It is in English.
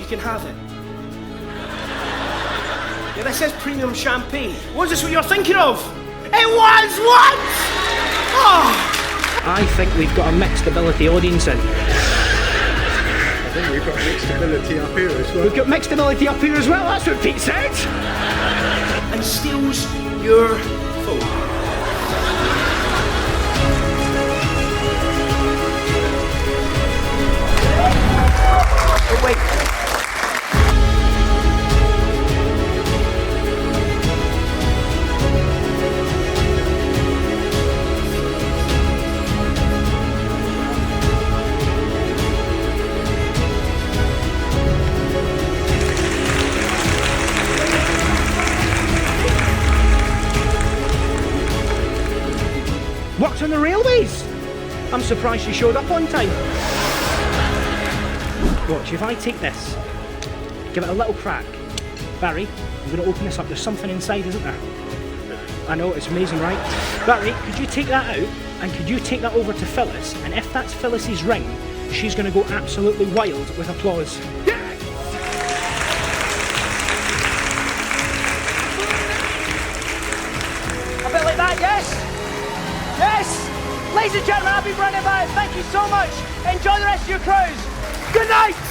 can have it. Yeah, this is premium champagne. Was this what you're thinking of? It was what? Oh! I think we've got a mixed ability audience in. I think we've got mixed ability up here as well. We've got mixed ability up here as well, that's what Pete said! And steals your phone. Oh, wait. Works on the railways. I'm surprised she showed up on time. Watch, if I take this, give it a little crack. Barry, I'm going to open this up. There's something inside, isn't there? I know, it's amazing, right? Barry, could you take that out and could you take that over to Phyllis? And if that's Phyllis's ring, she's going to go absolutely wild with applause. Yes! A bit like that, yes? Yes! Ladies and gentlemen, I've been running about. Thank you so much. Enjoy the rest of your cruise. Good night!